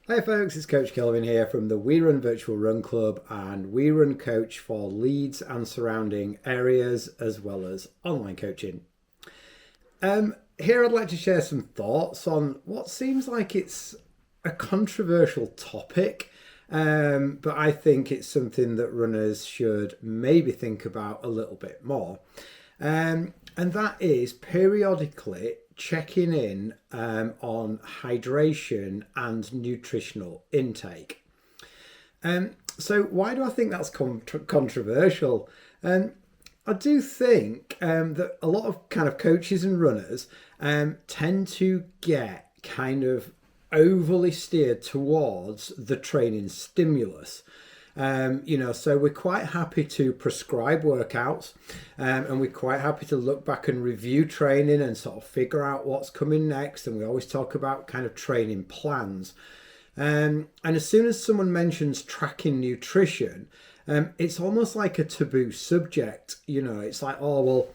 Hi folks, it's Coach Kelvin here from the We Run Virtual Run Club, and We Run Coach for Leeds and surrounding areas as well as online coaching. Here I'd like to share some thoughts on what seems like it's a controversial topic, but I think it's something that runners should maybe think about a little bit more. And that is periodically checking in on hydration and nutritional intake. So why do I think that's controversial? I do think that a lot of kind of coaches and runners tend to get kind of overly steered towards the training stimulus. So we're quite happy to prescribe workouts, and we're quite happy to look back and review training and sort of figure out what's coming next. And we always talk about kind of training plans. And as soon as someone mentions tracking nutrition, it's almost like a taboo subject. It's like, oh, well,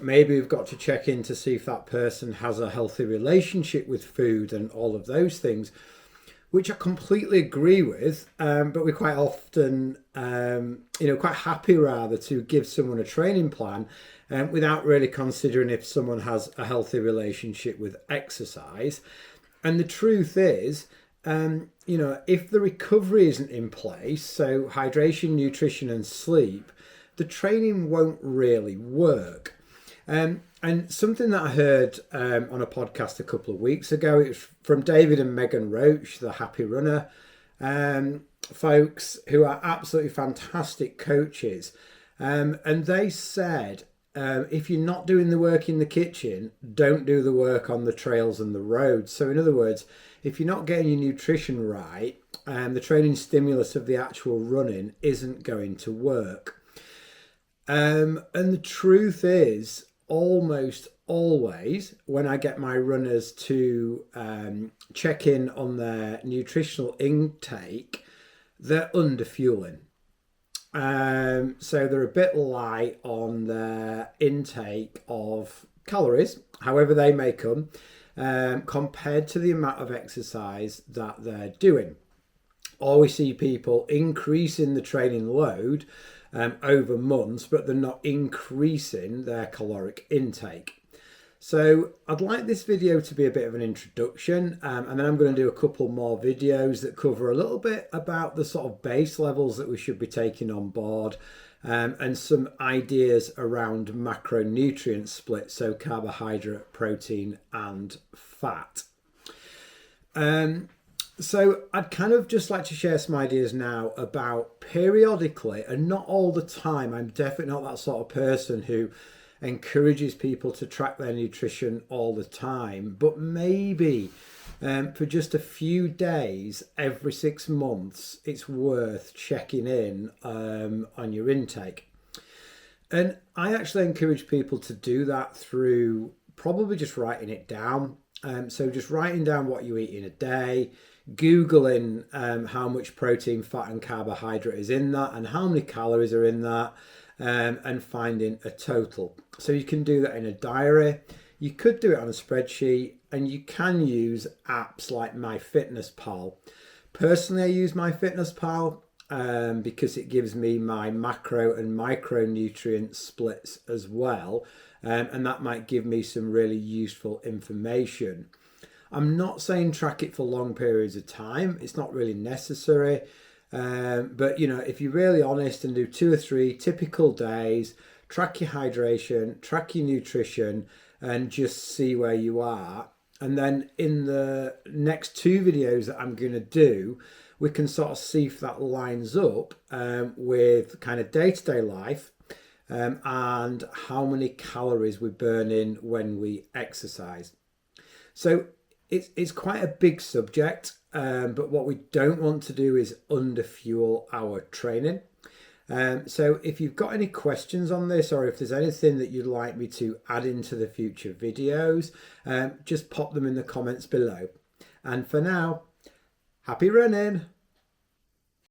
maybe we've got to check in to see if that person has a healthy relationship with food and all of those things, which I completely agree with, but we're quite often, quite happy rather to give someone a training plan without really considering if someone has a healthy relationship with exercise. And the truth is, if the recovery isn't in place, so hydration, nutrition, and sleep, the training won't really work. And something that I heard on a podcast a couple of weeks ago, it was from David and Megan Roach, the Happy Runner folks, who are absolutely fantastic coaches. And they said, if you're not doing the work in the kitchen, don't do the work on the trails and the roads. So in other words, if you're not getting your nutrition right, the training stimulus of the actual running isn't going to work. And the truth is, almost always when I get my runners to check in on their nutritional intake, they're underfueling. So they're a bit light on their intake of calories, however they may come, compared to the amount of exercise that they're doing. Or we see people increasing the training load over months, but they're not increasing their caloric intake. So I'd like this video to be a bit of an introduction, and then I'm going to do a couple more videos that cover a little bit about the sort of base levels that we should be taking on board, and some ideas around macronutrient split, so carbohydrate, protein, and fat. So I'd kind of just like to share some ideas now about periodically, and not all the time. I'm definitely not that sort of person who encourages people to track their nutrition all the time, but maybe for just a few days every 6 months, it's worth checking in on your intake. And I actually encourage people to do that through probably just writing it down. So just writing down what you eat in a day, Googling how much protein, fat and carbohydrate is in that and how many calories are in that, and finding a total. So you can do that in a diary, you could do it on a spreadsheet, and you can use apps like MyFitnessPal. Personally, I use MyFitnessPal because it gives me my macro and micronutrient splits as well, and that might give me some really useful information. I'm not saying track it for long periods of time. It's not really necessary. But, if you're really honest and do 2 or 3 typical days, track your hydration, track your nutrition, and just see where you are. And then in the next 2 videos that I'm going to do, we can sort of see if that lines up with kind of day-to-day life, and how many calories we burn in when we exercise. So it's quite a big subject, but what we don't want to do is underfuel our training. So if you've got any questions on this, or if there's anything that you'd like me to add into the future videos, just pop them in the comments below. And for now, happy running!